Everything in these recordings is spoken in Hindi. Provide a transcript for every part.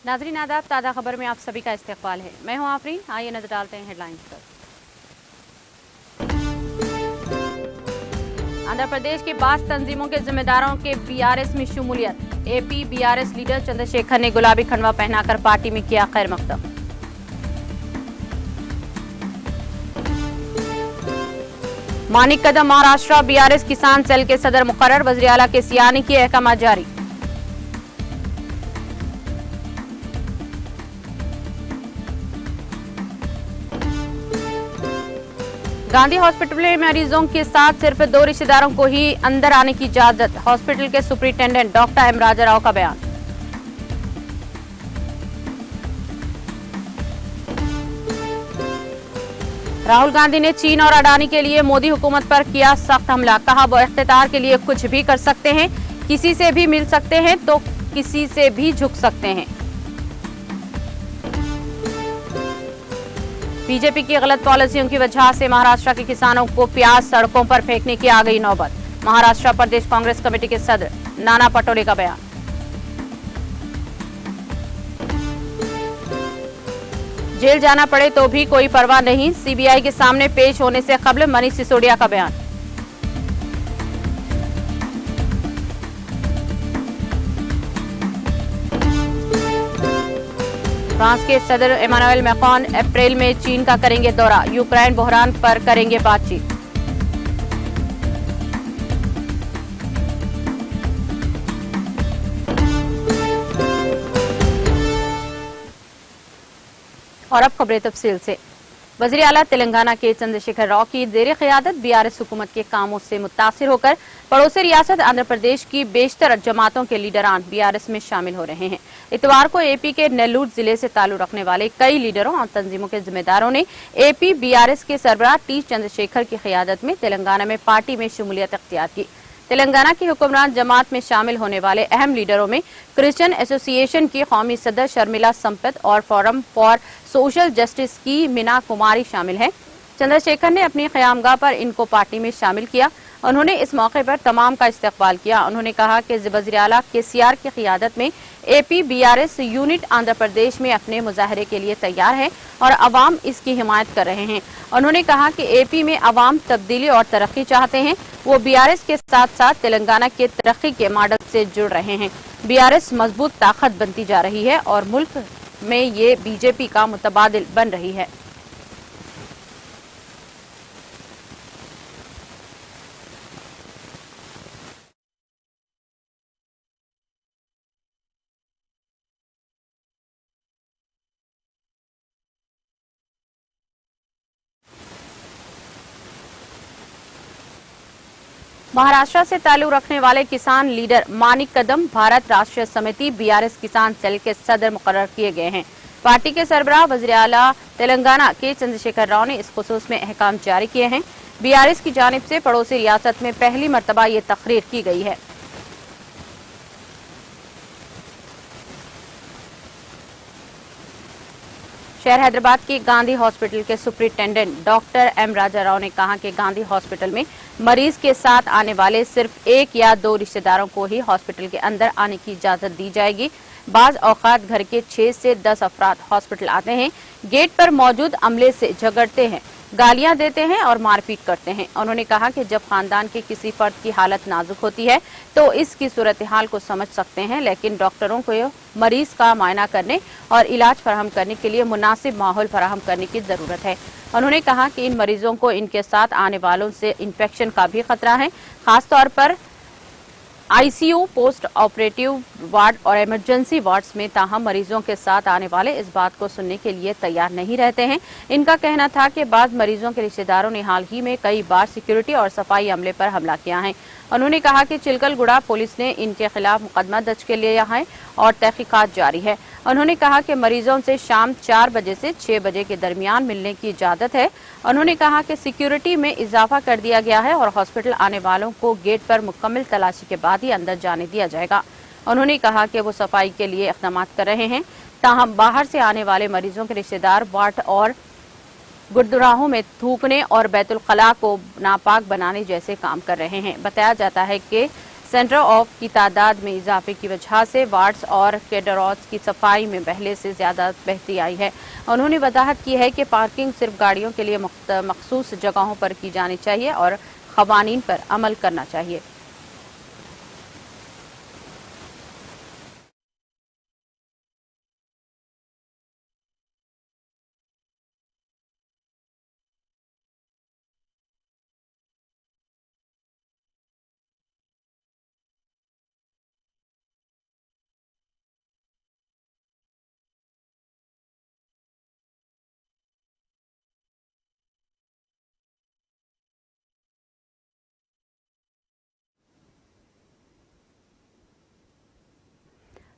नाज़रीन आदाब, ताज़ा खबर में आप सभी का इस्तकबाल है। मैं हूं आफरीन। आइए नजर डालते हैं हेडलाइंस पर। आंध्र प्रदेश की 5 तंजीमों के जिम्मेदारों के बीआरएस में शमूलियत। एपी बीआरएस लीडर चंद्रशेखर ने गुलाबी खंडवा पहनाकर पार्टी में किया खैर मकदम। मानिक कदम महाराष्ट्र बीआरएस किसान सेल के सदर मुकर्रर। वज़ीर आला के सियानी की अहकाम जारी। गांधी हॉस्पिटल में मरीजों के साथ सिर्फ 2 रिश्तेदारों को ही अंदर आने की इजाजत। हॉस्पिटल के सुपरिटेंडेंट डॉक्टर एम राजा राव का बयान। राहुल गांधी ने चीन और अडानी के लिए मोदी हुकूमत पर किया सख्त हमला। कहा वो इख्तियार के लिए कुछ भी कर सकते हैं, किसी से भी मिल सकते हैं तो किसी से भी झुक सकते हैं। बीजेपी की गलत पॉलिसियों की वजह से महाराष्ट्र के किसानों को प्याज सड़कों पर फेंकने की आ गई नौबत। महाराष्ट्र प्रदेश कांग्रेस कमेटी के सदर नाना पटोले का बयान। जेल जाना पड़े तो भी कोई परवाह नहीं, सीबीआई के सामने पेश होने से कबल मनीष सिसोदिया का बयान। फ्रांस के सदर इमानुएल मैक्रोन अप्रैल में चीन का करेंगे दौरा। यूक्रेन बहरान पर करेंगे बातचीत। और अब खबरें तफसील से। वज़ीर आला तेलंगाना के चंद्रशेखर राव की ज़ेर क़यादत बीआरएस हुकूमत के कामों से मुतासिर होकर पड़ोसी रियासत आंध्र प्रदेश की बेशतर जमातों के लीडरान बीआरएस में शामिल हो रहे हैं। इतवार को एपी के नेल्लूर जिले से ताल्लुक रखने वाले कई लीडरों और तंजीमों के जिम्मेदारों ने एपी बीआरएस के सरबराह टी चंद्रशेखर की क़यादत में तेलंगाना में पार्टी में शमूलियत अख्तियार की। तेलंगाना की हुक्मरान जमात में शामिल होने वाले अहम लीडरों में क्रिश्चियन एसोसिएशन की कौमी सदर शर्मिला संपत और फोरम फॉर सोशल जस्टिस की मीना कुमारी शामिल हैं। चंद्रशेखर ने अपनी क़यामगाह पर इनको पार्टी में शामिल किया। उन्होंने इस मौके पर तमाम का इस्तकबाल किया। उन्होंने कहा कि वज़ीर आला केसीआर की क़यादत में AP BRS unit Andhra Pradesh में अपने मुजाहरे के लिए तैयार है और अवाम इसकी हिमायत कर रहे हैं। उन्होंने कहा कि एपी में अवाम तब्दीली और तरक्की चाहते हैं। वो बीआरएस के साथ साथ तेलंगाना के तरक्की के मॉडल से जुड़ रहे हैं। बीआरएस मजबूत ताकत बनती जा रही है और मुल्क में ये बीजेपी का मुतबादिल बन रही है। महाराष्ट्र से ताल्लुक रखने वाले किसान लीडर मानिक कदम भारत राष्ट्रीय समिति बीआरएस किसान सेल के सदर मुकर्रर किए गए हैं। पार्टी के सरबराह वज़ीर आला तेलंगाना के चंद्रशेखर राव ने इस खुसूस में अहकाम जारी किए हैं। बीआरएस की जानिब से पड़ोसी रियासत में पहली मरतबा ये तकरीर की गई है। शहर हैदराबाद के गांधी हॉस्पिटल के सुपरिटेंडेंट डॉक्टर एम राजा राव ने कहा कि गांधी हॉस्पिटल में मरीज के साथ आने वाले सिर्फ 1 या 2 रिश्तेदारों को ही हॉस्पिटल के अंदर आने की इजाजत दी जाएगी। बाज औकात घर के 6 से 10 अफराद हॉस्पिटल आते हैं, गेट पर मौजूद अमले से झगड़ते हैं, गालियां देते हैं और मारपीट करते हैं। उन्होंने कहा कि जब खानदान के किसी फर्द की हालत नाजुक होती है तो इसकी सूरत हाल को समझ सकते हैं, लेकिन डॉक्टरों को मरीज का मुआयना करने और इलाज फराहम करने के लिए मुनासिब माहौल फराहम करने की जरूरत है। उन्होंने कहा कि इन मरीजों को इनके साथ आने वालों से इन्फेक्शन का भी खतरा है, खासतौर पर आईसीयू, पोस्ट ऑपरेटिव वार्ड और इमरजेंसी वार्ड्स में। ताहम मरीजों के साथ आने वाले इस बात को सुनने के लिए तैयार नहीं रहते हैं। इनका कहना था कि बाद मरीजों के रिश्तेदारों ने हाल ही में कई बार सिक्योरिटी और सफाई अमले पर हमला किया है। उन्होंने कहा कि चिलकलगुड़ा पुलिस ने इनके खिलाफ मुकदमा दर्ज कर लिया है और तहकीकात जारी है। उन्होंने कहा कि मरीजों से शाम 4 बजे से 6 बजे के दरमियान मिलने की इजाजत है। उन्होंने कहा कि सिक्योरिटी में इजाफा कर दिया गया है और हॉस्पिटल आने वालों को गेट पर मुकम्मल तलाशी के बाद ही अंदर जाने दिया जाएगा। उन्होंने कहा कि वो सफाई के लिए इक़दाम कर रहे हैं, ताहम बाहर से आने वाले मरीजों के रिश्तेदार वार्ड और गुरुद्वारों में थूकने और बैतुल खला को नापाक बनाने जैसे काम कर रहे हैं। बताया जाता है कि सेंटर ऑफ की तादाद में इजाफे की वजह से वार्ड्स और कैडरॉट्स की सफाई में पहले से ज्यादा बेहतरी आई है। उन्होंने वजाहत की है कि पार्किंग सिर्फ गाड़ियों के लिए मखसूस जगहों पर की जानी चाहिए और खवानीन पर अमल करना चाहिए।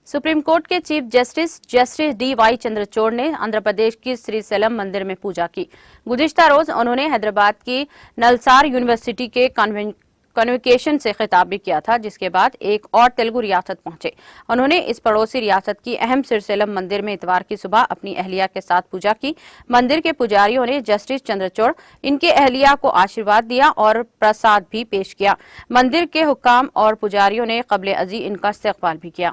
सुप्रीम कोर्ट के चीफ जस्टिस डी.वाई. चंद्रचूड़ ने आंध्र प्रदेश की श्रीशैलम मंदिर में पूजा की। गुज़िश्ता रोज उन्होंने हैदराबाद की नलसार यूनिवर्सिटी के कन्वोकेशन से खिताब भी किया था, जिसके बाद एक और तेलुगु रियासत पहुंचे। उन्होंने इस पड़ोसी रियासत की अहम श्रीशैलम मंदिर में इतवार की सुबह अपनी अहलिया के साथ पूजा की। मंदिर के पुजारियों ने जस्टिस चंद्रचूड़ इनके अहलिया को आशीर्वाद दिया और प्रसाद भी पेश किया। मंदिर के हुक्काम और पुजारियों ने क़ब्ल अज़ी इनका इस्तकबाल भी किया।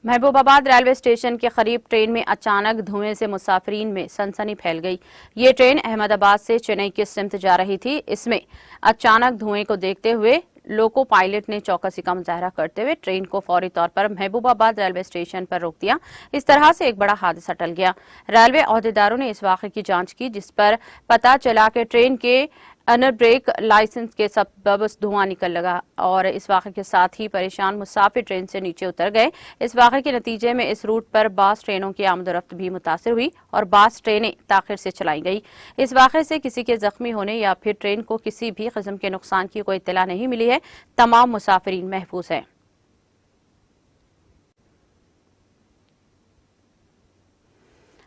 महबूबाबाद रेलवे स्टेशन के करीब ट्रेन में अचानक धुएं से मुसाफिरीन में सनसनी फैल गई। ये ट्रेन अहमदाबाद से चेन्नई की सिमत जा रही थी। इसमें अचानक धुएं को देखते हुए लोको पायलट ने चौकसी का मुजाहरा करते हुए ट्रेन को फौरी तौर पर महबूबाबाद रेलवे स्टेशन पर रोक दिया। इस तरह से एक बड़ा हादसा टल गया। रेलवे अहदेदारों ने इस वाक़े की जांच की, जिस पर पता चला कि ट्रेन के अनर ब्रेक लाइसेंस के सबब धुआं निकल लगा और इस वाक़े के साथ ही परेशान मुसाफिर ट्रेन से नीचे उतर गए। इस वाक़े के नतीजे में इस रूट पर बास ट्रेनों की आमदोरफ्त भी मुतासिर हुई और बास ट्रेनें ताखिर से चलाई गई। इस वाक़े से किसी के जख्मी होने या फिर ट्रेन को किसी भी किस्म के नुकसान की कोई इत्तला नहीं मिली है। तमाम मुसाफिरीन महफूज हैं।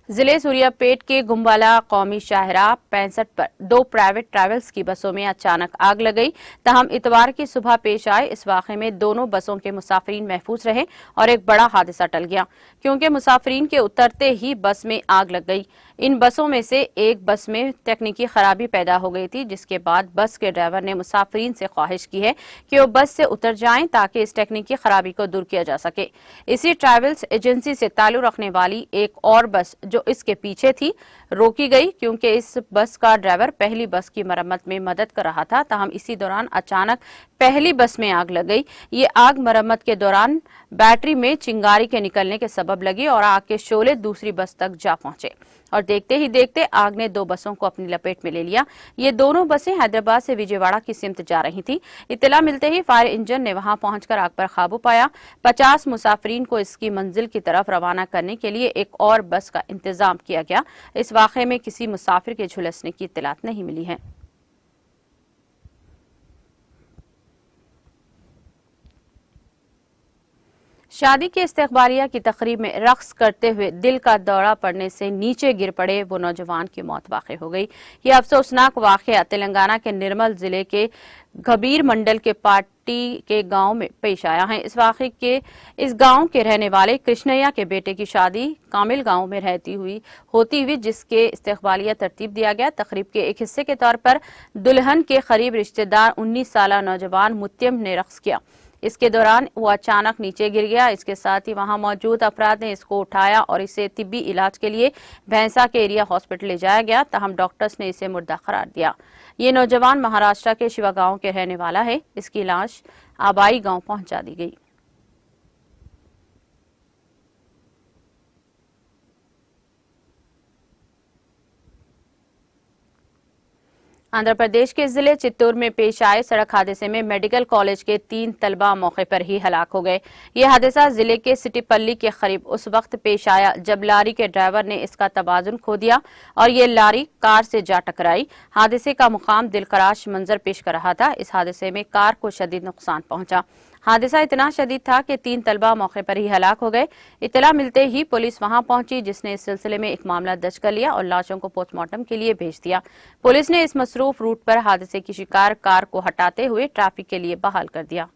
जिले सूर्यापेट के गुम्बाला कौमी शाहराह 65 पर 2 प्राइवेट ट्रैवल्स की बसों में अचानक आग लग गई। तहम इतवार की सुबह पेश आए इस वाक़े में दोनों बसों के मुसाफिरीन महफूज रहे और एक बड़ा हादसा टल गया, क्योंकि मुसाफिरीन के उतरते ही बस में आग लग गई। इन बसों में से एक बस में तकनीकी खराबी पैदा हो गई थी, जिसके बाद बस के ड्राइवर ने मुसाफिरीन से ख्वाहिश की है कि वो बस से उतर जाएं ताकि इस तकनीकी खराबी को दूर किया जा सके। इसी ट्रैवल्स एजेंसी से ताल्लुक रखने वाली एक और बस जो इसके पीछे थी रोकी गई, क्योंकि इस बस का ड्राइवर पहली बस की मरम्मत में मदद कर रहा था। तहम इसी दौरान अचानक पहली बस में आग लग गई। ये आग मरम्मत के दौरान बैटरी में चिंगारी के निकलने के सबब लगी और आग के शोले दूसरी बस तक जा पहुंचे और देखते ही देखते आग ने 2 बसों को अपनी लपेट में ले लिया। ये दोनों बसें हैदराबाद से विजयवाड़ा की सिमत जा रही थी। इत्तला मिलते ही फायर इंजन ने वहां पहुंचकर आग पर काबू पाया। 50 मुसाफिरीन को इसकी मंजिल की तरफ रवाना करने के लिए एक और बस का इंतजाम किया गया। इस वाक़े में किसी मुसाफिर के झुलसने की इत्तलात नहीं मिली है। शादी के इस्तकबालिया की तकरीब में रक्स करते हुए दिल का दौरा पड़ने से नीचे गिर पड़े वो नौजवान की मौत वाक़ई हो गई। ये अफसोसनाक वाक़या तेलंगाना के निर्मल जिले के गबीर मंडल के पाटी के गांव में पेश आया है। इस गांव के रहने वाले कृष्णैया के बेटे की शादी कामिल गांव में होती हुई जिसके इस्तकबालिया तरतीब दिया गया। तकरीब के एक हिस्से के तौर पर दुल्हन के करीब रिश्तेदार 19 साला नौजवान मुत्यम ने रक्स किया। इसके दौरान वो अचानक नीचे गिर गया। इसके साथ ही वहां मौजूद अफराद ने इसको उठाया और इसे तिब्बी इलाज के लिए भैंसा के एरिया हॉस्पिटल ले जाया गया। तहम डॉक्टर्स ने इसे मुर्दा करार दिया। ये नौजवान महाराष्ट्र के शिवा गांव के रहने वाला है। इसकी लाश आबाई गांव पहुंचा दी गई। आंध्र प्रदेश के जिले चित्तूर में पेश आए सड़क हादसे में मेडिकल कॉलेज के 3 तलबा मौके पर ही हलाक हो गए। यह हादसा जिले के सिटीपल्ली के करीब उस वक्त पेश आया जब लारी के ड्राइवर ने इसका तवाजुन खो दिया और ये लारी कार से जा टकराई। हादसे का मुकाम दिलखराश मंजर पेश कर रहा था। इस हादसे में कार को शदीद नुकसान पहुंचा। हादसा इतना शदीद था कि 3 तलबा मौके पर ही हलाक हो गए। इत्तला मिलते ही पुलिस वहां पहुंची, जिसने इस सिलसिले में एक मामला दर्ज कर लिया और लाशों को पोस्टमार्टम के लिए भेज दिया। पुलिस ने इस मसरूफ रूट पर हादसे की शिकार कार को हटाते हुए ट्रैफिक के लिए बहाल कर दिया।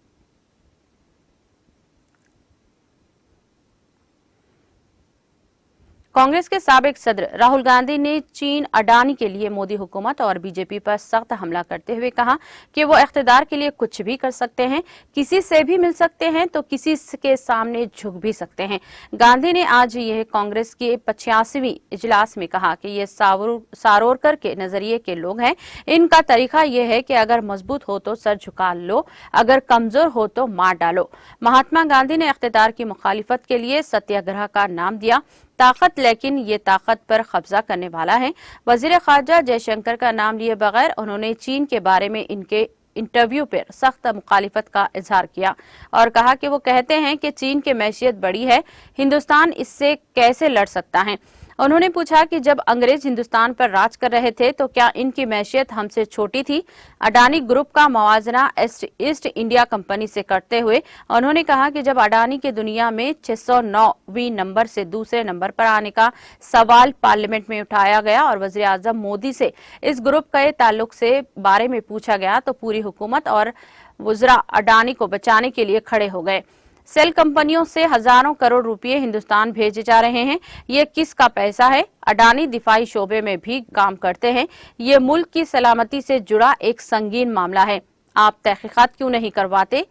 कांग्रेस के साबिक सदर राहुल गांधी ने चीन अडानी के लिए मोदी हुकूमत और बीजेपी पर सख्त हमला करते हुए कहा कि वो इख्तिदार के लिए कुछ भी कर सकते हैं, किसी से भी मिल सकते हैं तो किसी के सामने झुक भी सकते हैं। गांधी ने आज यह कांग्रेस के 85वीं इजलास में कहा कि ये सारोरकर के नजरिए के लोग हैं। इनका तरीका यह है कि अगर मजबूत हो तो सर झुका लो, अगर कमजोर हो तो मार डालो। महात्मा गांधी ने इख्तिदार की मुखालिफत के लिए सत्याग्रह का नाम दिया ताकत, लेकिन ये ताकत पर कब्जा करने वाला है। वजीर खारजा जयशंकर का नाम लिए बगैर उन्होंने चीन के बारे में इनके इंटरव्यू पर सख्त मुखालिफत का इजहार किया और कहा कि वो कहते हैं कि चीन की मैशियत बड़ी है, हिंदुस्तान इससे कैसे लड़ सकता है। उन्होंने पूछा कि जब अंग्रेज हिंदुस्तान पर राज कर रहे थे तो क्या इनकी मैशियत हमसे छोटी थी। अडानी ग्रुप का मवाजना ईस्ट इंडिया कंपनी से करते हुए उन्होंने कहा कि जब अडानी के दुनिया में 609वीं नंबर से दूसरे नंबर पर आने का सवाल पार्लियामेंट में उठाया गया और वजीर आजम मोदी से इस ग्रुप के ताल्लुक से बारे में पूछा गया तो पूरी हुकूमत और वुजरा अडानी को बचाने के लिए खड़े हो गए। सेल कंपनियों से हजारों करोड़ रुपए हिंदुस्तान भेजे जा रहे हैं। ये किसका पैसा है? अडानी दिफाई शोबे में भी काम करते हैं। ये मुल्क की सलामती से जुड़ा एक संगीन मामला है। आप तहकीकात क्यों नहीं करवाते?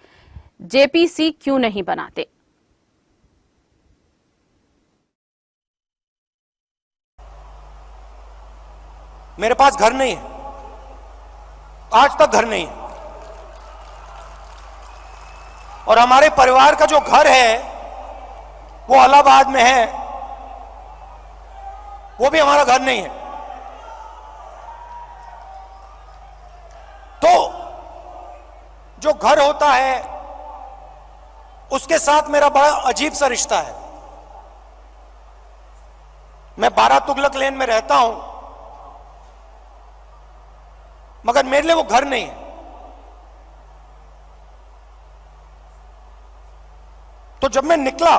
जेपीसी क्यों नहीं बनाते? मेरे पास घर नहीं है, आज तक घर नहीं है, और हमारे परिवार का जो घर है वो इलाहाबाद में है, वो भी हमारा घर नहीं है। तो जो घर होता है उसके साथ मेरा बड़ा अजीब सा रिश्ता है। मैं 12 तुगलक लेन में रहता हूं, मगर मेरे लिए वो घर नहीं है। तो जब मैं निकला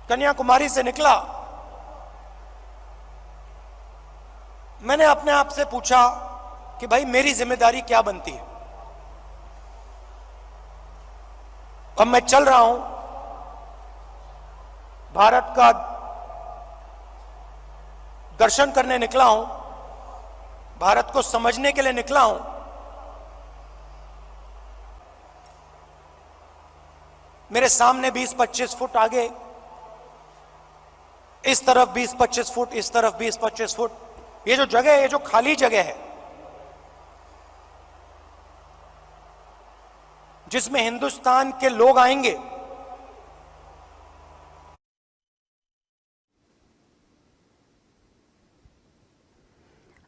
कन्याकुमारी से निकला, मैंने अपने आप से पूछा कि भाई मेरी जिम्मेदारी क्या बनती है। अब मैं चल रहा हूं, भारत का दर्शन करने निकला हूं, भारत को समझने के लिए निकला हूं। मेरे सामने 20-25 फुट आगे, इस तरफ 20-25 फुट, इस तरफ 20-25 फुट, ये जो जगह है, ये जो खाली जगह है जिसमें हिंदुस्तान के लोग आएंगे,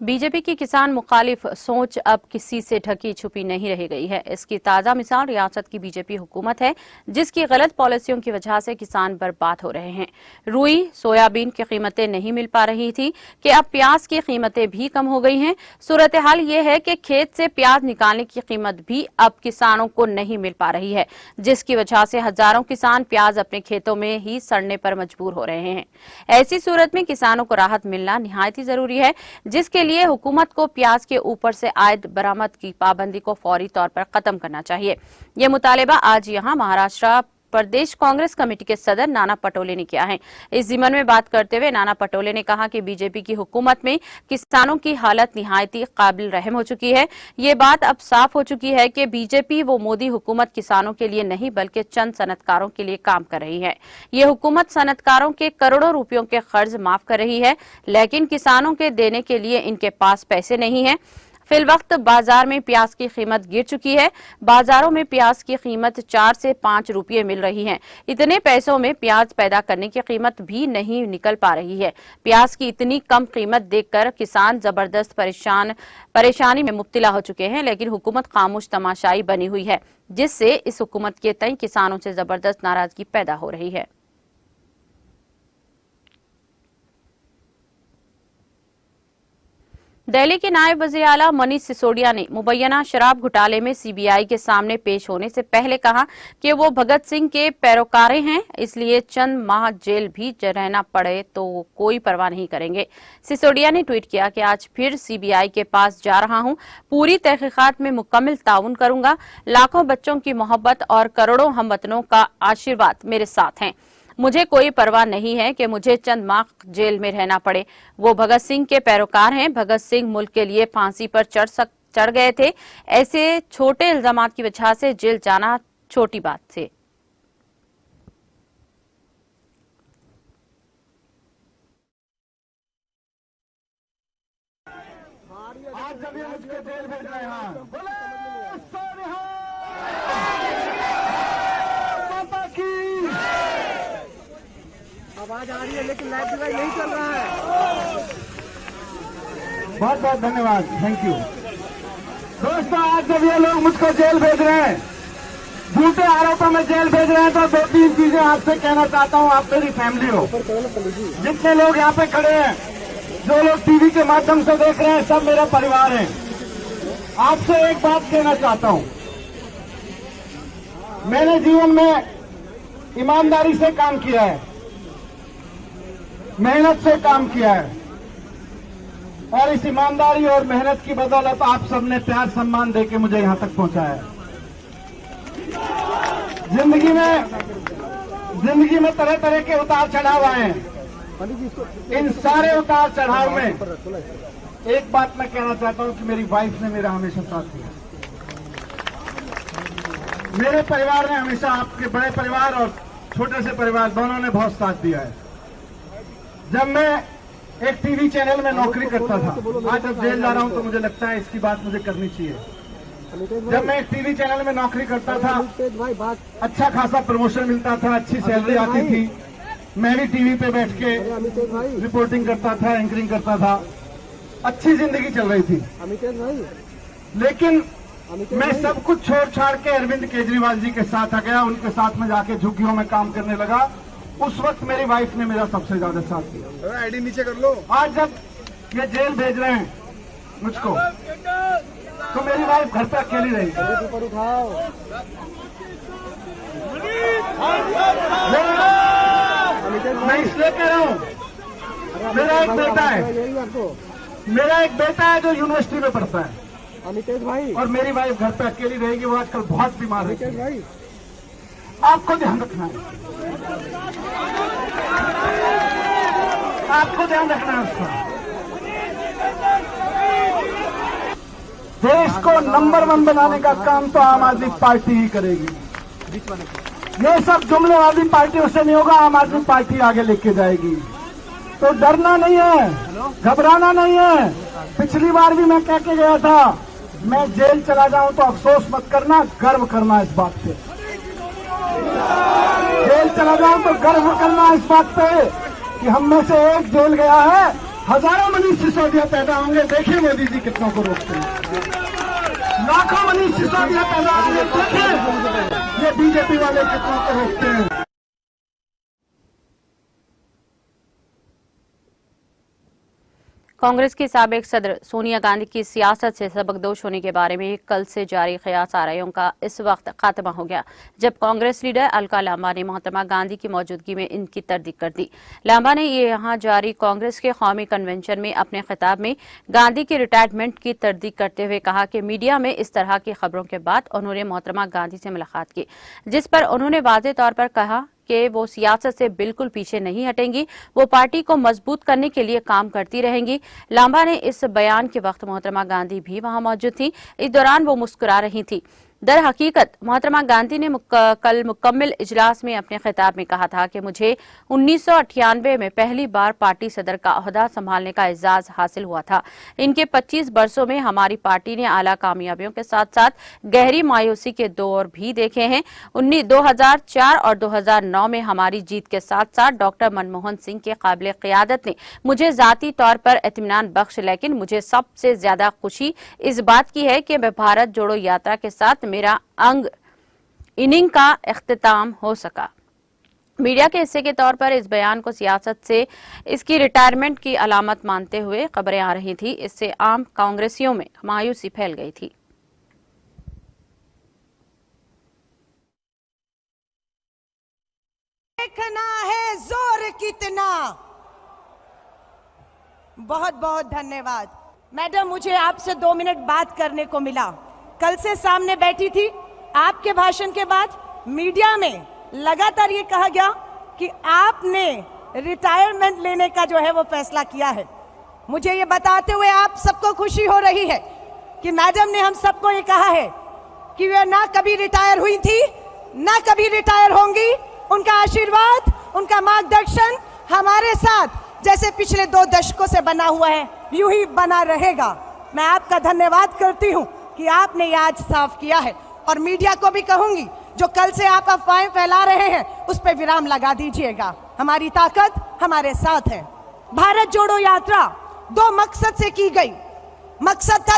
बीजेपी की किसान मुखालिफ सोच अब किसी से ढकी छुपी नहीं रह गई है। इसकी ताजा मिसाल रियासत की बीजेपी हुकूमत है, जिसकी गलत पॉलिसियों की वजह से किसान बर्बाद हो रहे हैं। रुई, सोयाबीन की कीमतें नहीं मिल पा रही थी कि अब प्याज की कीमतें भी कम हो गई हैं। सूरत हाल ये है कि खेत से प्याज निकालने की कीमत भी अब किसानों को नहीं मिल पा रही है, जिसकी वजह से हजारों किसान प्याज अपने खेतों में ही सड़ने पर मजबूर हो रहे हैं। ऐसी सूरत में किसानों को राहत मिलना निहायत ही जरूरी है, जिसके लिए हुकूमत को प्याज के ऊपर से आयत बरामद की पाबंदी को फौरी तौर पर खत्म करना चाहिए। ये मुतालिबा आज यहां महाराष्ट्र प्रदेश कांग्रेस कमेटी के सदर नाना पटोले ने किया है। इस जिमन में बात करते हुए नाना पटोले ने कहा कि बीजेपी की हुकूमत में किसानों की हालत निहायती काबिल रहम हो चुकी है। ये बात अब साफ हो चुकी है कि बीजेपी वो मोदी हुकूमत किसानों के लिए नहीं बल्कि चंद सनतकारों के लिए काम कर रही है। ये हुकूमत सनतकारों के करोड़ों रुपयों के कर्ज माफ कर रही है, लेकिन किसानों के देने के लिए इनके पास पैसे नहीं है। फिल वक्त बाजार में प्याज की कीमत गिर चुकी है। बाजारों में प्याज की कीमत 4 से 5 रुपये मिल रही है। इतने पैसों में प्याज पैदा करने की कीमत भी नहीं निकल पा रही है। प्याज की इतनी कम कीमत देखकर किसान जबरदस्त परेशानी में मुब्तला हो चुके हैं, लेकिन हुकूमत खामोश तमाशाई बनी हुई है, जिससे इस हुकूमत के तय किसानों से जबरदस्त नाराजगी पैदा हो रही है। दिल्ली के नायब वज़ीर आला मनीष सिसोदिया ने मुबैना शराब घोटाले में सीबीआई के सामने पेश होने से पहले कहा कि वो भगत सिंह के पैरोकार हैं, इसलिए चंद माह जेल भी रहना पड़े तो वो कोई परवाह नहीं करेंगे। सिसोदिया ने ट्वीट किया कि आज फिर सीबीआई के पास जा रहा हूं, पूरी तहकीकात में मुकम्मल ताउन करूंगा। लाखों बच्चों की मोहब्बत और करोड़ों हमवतनों का आशीर्वाद मेरे साथ हैं। मुझे कोई परवाह नहीं है कि मुझे चंद माह जेल में रहना पड़े। वो भगत सिंह के पैरोकार हैं। भगत सिंह मुल्क के लिए फांसी पर चढ़ गए थे। ऐसे छोटे इल्जामात की वजह से जेल जाना छोटी बात थी। आज जब ये मुझको जेल भेज रहे हैं, बोले माता की आवाज आ रही है, लेकिन लाइव डिवाइस नहीं चल रहा है। बहुत बहुत धन्यवाद, थैंक यू। दोस्तों, आज जब ये लोग मुझको जेल भेज रहे हैं, झूठे आरोपों में जेल भेज रहे हैं, तो दो तीन चीजें आपसे कहना चाहता हूँ। आप मेरी फैमिली हो, जितने लोग यहाँ पे खड़े हैं, जो लोग टीवी के माध्यम से देख रहे हैं, सब मेरा परिवार है। आपसे एक बात कहना चाहता हूं। मैंने जीवन में ईमानदारी से काम किया है, मेहनत से काम किया है, और इस ईमानदारी और मेहनत की बदौलत आप सबने प्यार सम्मान देके मुझे यहां तक पहुंचाया है। जिंदगी में तरह तरह के उतार चढ़ाव आए हैं। इन सारे उतार चढ़ाव में एक बात मैं कहना चाहता हूं कि मेरी वाइफ ने मेरा हमेशा साथ दिया। मेरे परिवार ने हमेशा, आपके बड़े परिवार और छोटे से परिवार दोनों ने बहुत साथ दिया है। जब मैं एक टीवी चैनल में नौकरी करता था, आज जब जेल जा रहा हूं तो मुझे लगता है इसकी बात मुझे करनी चाहिए। जब मैं एक टीवी चैनल में नौकरी करता था, अच्छा खासा प्रमोशन मिलता था, अच्छी सैलरी आती थी। मैं भी टीवी पे बैठ के रिपोर्टिंग करता था, एंकरिंग करता था, अच्छी जिंदगी चल रही थी। लेकिन मैं सब कुछ छोड़ छाड़ के अरविंद केजरीवाल जी के साथ आ गया, उनके साथ में जाके झुग्गियों में काम करने लगा। उस वक्त मेरी वाइफ ने मेरा सबसे ज्यादा साथ दिया। आईडी नीचे कर लो। आज जब ये जेल भेज रहे हैं मुझको, तो मेरी वाइफ घर पे अकेली रही। ऊपर उठाओ। मैं इसलिए कह रहा हूँ, मेरा एक बेटा है जो यूनिवर्सिटी में पढ़ता है, अमितेश भाई, और मेरी वाइफ घर पे अकेली रहेगी। वो आजकल बहुत बीमार है, आपको ध्यान रखना है, आपको ध्यान रखना है उसका। देश को नंबर 1 बनाने का काम तो आम आदमी पार्टी ही करेगी। ये सब जुमलेबाजी पार्टियों से नहीं होगा, आम आदमी पार्टी आगे लेके जाएगी। तो डरना नहीं है, घबराना नहीं है। पिछली बार भी मैं कह के गया था, मैं जेल चला जाऊं तो अफसोस मत करना, गर्व करना इस बात पे। जेल चला जाऊं तो गर्व करना इस बात पे कि हम में से एक जेल गया है, हजारों मनीष सिसोदिया पैदा होंगे। देखिए मोदी जी कितनों को रोकते हैं, लाखों मनीष सिसोदिया पैदा होंगे। देखिए ये बीजेपी वाले कितनों को रोकते हैं। कांग्रेस की साबिक सदर सोनिया गांधी की सियासत से सबकदोश होने के बारे में कल से जारी क़यास आराइयों का इस वक्त खात्मा हो गया, जब कांग्रेस लीडर अलका लांबा ने महात्मा गांधी की मौजूदगी में इनकी तरदीद कर दी। लांबा ने ये यहां जारी कांग्रेस के कौमी कन्वेंशन में अपने खिताब में गांधी की रिटायरमेंट की तरदीद करते हुए कहा कि मीडिया में इस तरह की खबरों के बाद उन्होंने महात्मा गांधी से मुलाकात की, जिस पर उन्होंने वाज़ेह तौर पर कहा कि वो सियासत से बिल्कुल पीछे नहीं हटेंगी, वो पार्टी को मजबूत करने के लिए काम करती रहेंगी। लांबा ने इस बयान के वक्त महात्मा गांधी भी वहां मौजूद थी। इस दौरान वो मुस्कुरा रही थी। दर हकीकत महात्मा गांधी ने कल मुकम्मल इजलास में अपने खिताब में कहा था कि मुझे 1998 में पहली बार पार्टी सदर का ओहदा संभालने का एजाज हासिल हुआ था। इनके 25 बरसों में हमारी पार्टी ने आला कामयाबियों के साथ साथ गहरी मायूसी के दौर भी देखे हैं। 2004 और 2009 में हमारी जीत के साथ साथ डॉक्टर मनमोहन सिंह के काबिल क़ियादत ने मुझे ज़ाती तौर पर इत्मीनान बख्श, लेकिन मुझे सबसे ज्यादा खुशी इस बात की है कि मैं भारत जोड़ो यात्रा के साथ मेरा अंग इनिंग का इख्तिताम हो सका। मीडिया के हिस्से के तौर पर इस बयान को सियासत से इसकी रिटायरमेंट की अलामत मानते हुए खबरें आ रही थी। इससे आम कांग्रेसियों में मायूसी फैल गई थी। देखना है जोर कितना। बहुत बहुत धन्यवाद मैडम, मुझे आपसे 2 मिनट बात करने को मिला। कल से सामने बैठी थी, आपके भाषण के बाद मीडिया में लगातार ये कहा गया कि आपने रिटायरमेंट लेने का जो है वो फैसला किया है। मुझे ये बताते हुए आप सबको खुशी हो रही है कि मैडम ने हम सबको ये कहा है कि वे ना कभी रिटायर हुई थी, ना कभी रिटायर होंगी। उनका आशीर्वाद, उनका मार्गदर्शन हमारे साथ जैसे पिछले 2 दशकों से बना हुआ है, यूं ही बना रहेगा। मैं आपका धन्यवाद करती हूं कि आपने ये आज साफ किया है। और मीडिया को भी कहूंगी, जो कल से आप अफवाहें फैला रहे हैं उस पर विराम लगा दीजिएगा। हमारी ताकत हमारे साथ है। भारत जोड़ो यात्रा 2 मकसद से की गई। मकसद था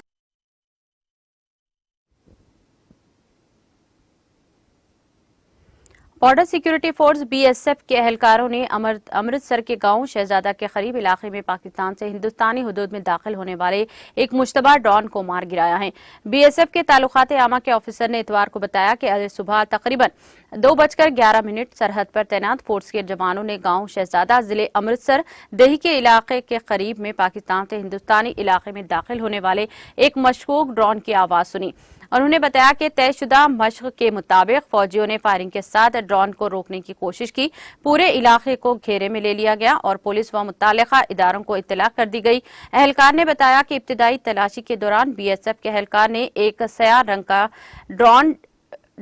बॉर्डर सिक्योरिटी फोर्स बीएसएफ के एहलकारों ने अमृतसर के गांव शहजादा के करीब इलाके में पाकिस्तान से हिंदुस्तानी हुदूद में दाखिल होने वाले एक मुश्तबा ड्रोन को मार गिराया है। बीएसएफ के ताल्लुकात आमा के ऑफिसर ने इतवार को बताया कि आज सुबह तकरीबन 2:11 सरहद पर तैनात फोर्स के जवानों ने गांव शहजादा जिले अमृतसर देही के इलाके के करीब में पाकिस्तान से हिंदुस्तानी इलाके में दाखिल होने वाले एक मशकूक ड्रोन की आवाज सुनी। उन्होंने बताया कि तयशुदा मशक के मुताबिक फौजियों ने फायरिंग के साथ ड्रोन को रोकने की कोशिश की। पूरे इलाके को घेरे में ले लिया गया और पुलिस व मुत्तल्लिका इदारों को इत्तला कर दी गई। एहलकार ने बताया कि इब्तिदाई तलाशी के दौरान बीएसएफ के एहलकार ने एक स्याह रंग का ड्रोन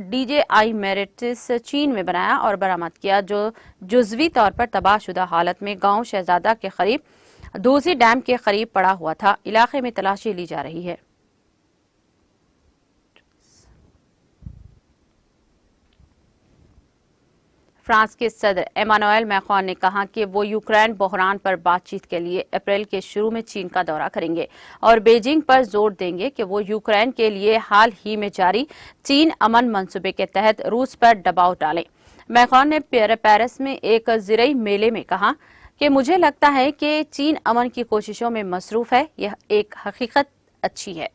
DJI मेरिटिस चीन में बनाया और बरामद किया, जो जुजवी तौर पर तबाहशुदा हालत में गांव शहजादा के करीब दूसरी डैम के करीब पड़ा हुआ था। इलाके में तलाशी ली जा रही है। फ्रांस के सदर एमानुएल मैक्रोन ने कहा कि वो यूक्रेन बहरान पर बातचीत के लिए अप्रैल के शुरू में चीन का दौरा करेंगे और बीजिंग पर जोर देंगे कि वो यूक्रेन के लिए हाल ही में जारी चीन अमन मंसूबे के तहत रूस पर दबाव डालें। मैक्रोन ने पेरिस में एक ज़िरई मेले में कहा कि मुझे लगता है कि चीन अमन की कोशिशों में मसरूफ है। यह एक हकीकत अच्छी है।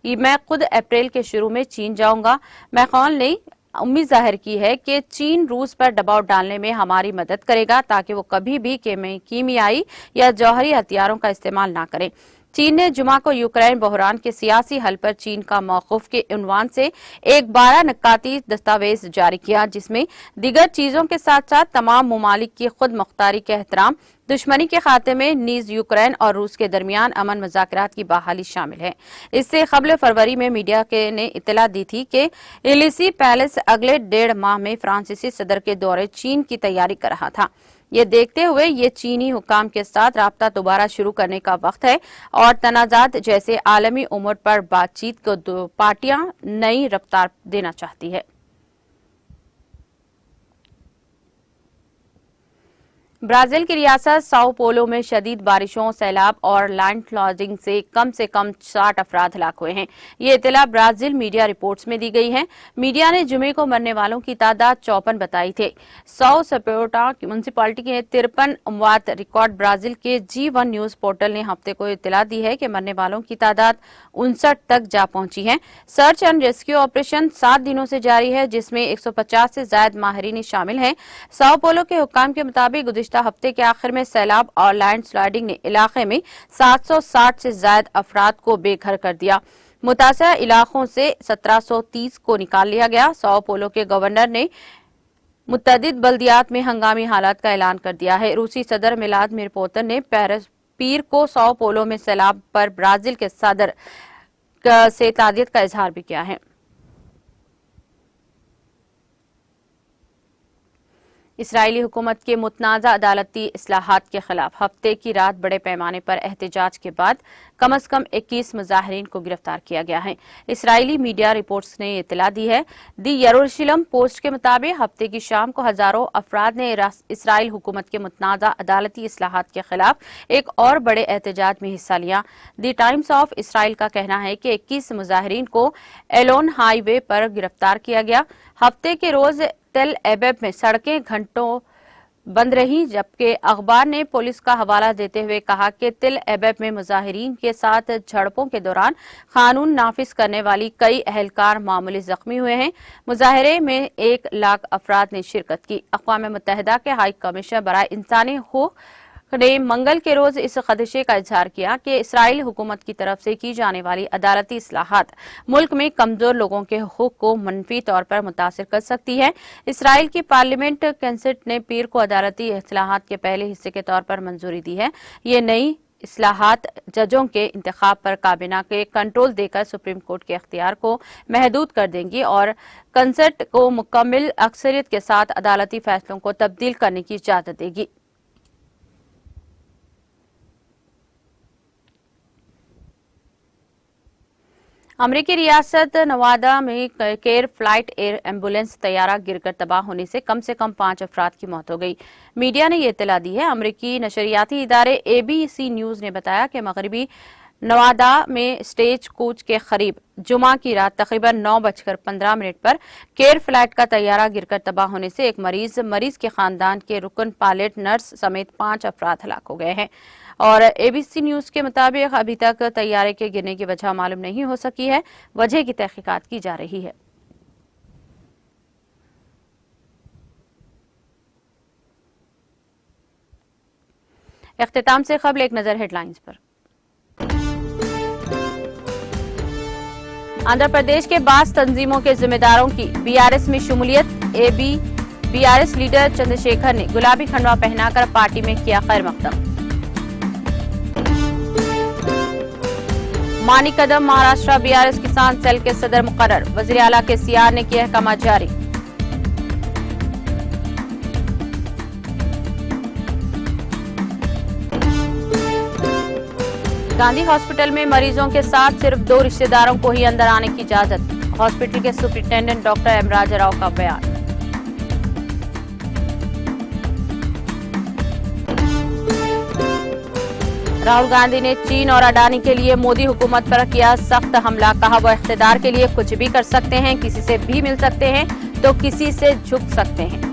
मैं खुद अप्रैल के शुरू में चीन जाऊंगा। मैक्रोन ने उम्मीद जाहिर की है कि चीन रूस पर दबाव डालने में हमारी मदद करेगा ताकि वो कभी भी कीमियाई या जौहरी हथियारों का इस्तेमाल न करें। चीन ने जुमा को यूक्रेन बहरान के सियासी हल पर चीन का मौक़िफ़ के उन्वान से एक 12 नक्काती दस्तावेज जारी किया, जिसमें दीगर चीजों के साथ साथ तमाम ममालिक की खुद मुख्तारी के एहतराम, दुश्मनी के खाते में नीज यूक्रेन और रूस के दरमियान अमन मुज़ाकरात की बहाली शामिल है। इससे कबल फरवरी में मीडिया ने इत्तला दी थी कि एलिसी पैलेस अगले 1.5 माह में फ्रांसीसी सदर के दौरे चीन की तैयारी कर रहा था। ये देखते हुए ये चीनी हुकाम के साथ राब्ता दोबारा शुरू करने का वक्त है और तनाजात जैसे आलमी उमूर पर बातचीत को 2 पार्टियां नई रफ्तार देना चाहती है। ब्राजील की रियासत साओ पोलो में शदीद बारिशों, सैलाब और लैंडस्लाइडिंग से कम 60 अफराद हलाक हुए हैं। ये इत्तला ब्राजील मीडिया रिपोर्ट्स में दी गई है। मीडिया ने जुमे को मरने वालों की तादाद 54 बताई थी। साओ सपोर्टा म्यूनिसिपैलिटी के 53 अमवात रिकॉर्ड। ब्राजील के G1 न्यूज पोर्टल ने हफ्ते को इत्तला दी है कि मरने वालों की तादाद 59 तक जा पहुंची है। सर्च एंड रेस्क्यू ऑपरेशन 7 दिनों से जारी है, जिसमें 150 से ज्यादा माहिरीन शामिल हैं। साओ पोलो के हुक्काम के मुताबिक गुज़िश्ता हफ्ते के आखिर में सैलाब और लैंडस्लाइडिंग ने इलाके में 760 से ज्यादा अफराद को बेघर कर दिया। मुतासरा इलाकों से 1730 को निकाल लिया गया। साओ पोलो के गवर्नर ने मुतअद्दिद बल्दियात में हंगामी हालात का ऐलान कर दिया है। रूसी सदर व्लादिमीर पुतिन ने पीर को साओ पोलो में सैलाब पर ब्राजील के सदर से तादियत का इजहार भी किया है। इसराइली हुकूमत के मुतनाज़ा अदालती इस्लाहात के खिलाफ हफ्ते की रात बड़े पैमाने पर एहतजाज के बाद कम अज कम 21 मुजाहिरीन को गिरफ्तार किया गया है। इसराइली मीडिया रिपोर्ट्स ने इत्तला दी है। दी यरूशलेम पोस्ट के मुताबिक हफ्ते की शाम को हजारों अफराद ने इसराइल हुकूमत के मुतनाज़ा अदालती इस्लाहात के खिलाफ एक और बड़े एहतजाज में हिस्सा लिया। दी टाइम्स ऑफ इसराइल का कहना है कि 21 मुजाहिरीन को एलोन हाईवे पर गिरफ्तार किया गया। हफ्ते के रोज तेल एबेब में सड़कें घंटों बंद रही, जबकि अखबार ने पुलिस का हवाला देते हुए कहा कि तिल अबैब में मुजाहिरीन के साथ झड़पों के दौरान कानून नाफिज करने वाली कई अहलकार मामूली जख्मी हुए हैं। मुजाहरे में 1 लाख अफराद ने शिरकत की। अक़वाम मुत्तहिदा के हाई कमिश्नर बराए इंसानी हुकूक ने मंगल के रोज इस खदशे का इजहार किया कि इसराइल हुकूमत की तरफ से की जाने वाली अदालती इस्लाहात मुल्क में कमजोर लोगों के हुकूक को मनफी तौर पर मुतासिर कर सकती है। इसराइल की पार्लियामेंट कैंसेट ने पीर को अदालती इस्लाहात के पहले हिस्से के तौर पर मंजूरी दी है। ये नई इस्लाहात जजों के इंतखाब पर काबीना के कंट्रोल देकर सुप्रीम कोर्ट के अख्तियार को महदूद कर देंगी और कंसेट को मुकम्मल अक्सरियत के साथ अदालती फैसलों को तब्दील करने की इजाजत देगी। अमरीकी रियासत नवादा में केयर फ्लाइट एयर एम्बुलेंस तैयारा गिरकर तबाह होने से कम 5 अफराद की मौत हो गई। मीडिया ने ये इत्तला दी है। अमरीकी नशरियाती इदारे ABC न्यूज ने बताया कि मगरबी नवादा में स्टेज कोच के करीब जुमा की रात तकरीबन 9:15 पर केयर फ्लाइट का तैयारा गिरकर तबाह होने से एक मरीज के खानदान के रुकन, पायलट, नर्स समेत 5 अफराद हलाक हो गए हैं। और ABC न्यूज के मुताबिक अभी तक तैयारे के गिरने की वजह मालूम नहीं हो सकी है। वजह की तहकीकात की जा रही है। इख्तिताम से कबल एक नजर हेडलाइंस पर। आंध्र प्रदेश के बास तंजीमों के जिम्मेदारों की BRS में शमूलियत। BRS लीडर चंद्रशेखर ने गुलाबी खंडवा पहनाकर पार्टी में किया खैर मकदम। मानी कदम महाराष्ट्र BRS किसान सेल के सदर मुकर्रर। वजीर आला के CR ने किया अहकामात जारी। गांधी हॉस्पिटल में मरीजों के साथ सिर्फ 2 रिश्तेदारों को ही अंदर आने की इजाजत। हॉस्पिटल के सुपरिटेंडेंट डॉक्टर एम राजा राव का बयान। राहुल गांधी ने चीन और अडानी के लिए मोदी हुकूमत पर किया सख्त हमला। कहा वो इख्तिदार के लिए कुछ भी कर सकते हैं, किसी से भी मिल सकते हैं तो किसी से झुक सकते हैं।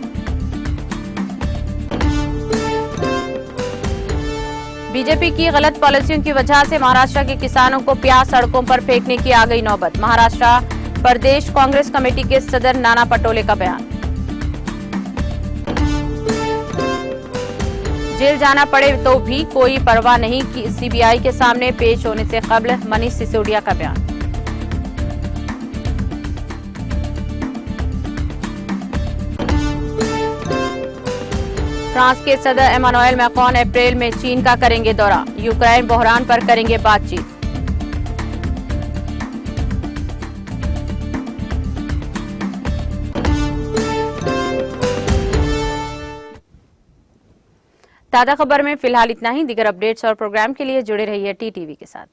बीजेपी की गलत पॉलिसियों की वजह से महाराष्ट्र के किसानों को प्याज सड़कों पर फेंकने की आ गई नौबत। महाराष्ट्र प्रदेश कांग्रेस कमेटी के सदर नाना पटोले का बयान। जेल जाना पड़े तो भी कोई परवाह नहीं की CBI के सामने पेश होने से कबल मनीष सिसोदिया का बयान। फ्रांस के सदर एमानुएल मैक्रोन अप्रैल में चीन का करेंगे दौरा। यूक्रेन बहरान पर करेंगे बातचीत। ताज़ा खबर में फिलहाल इतना ही। दीगर अपडेट्स और प्रोग्राम के लिए जुड़े रहिए TTV के साथ।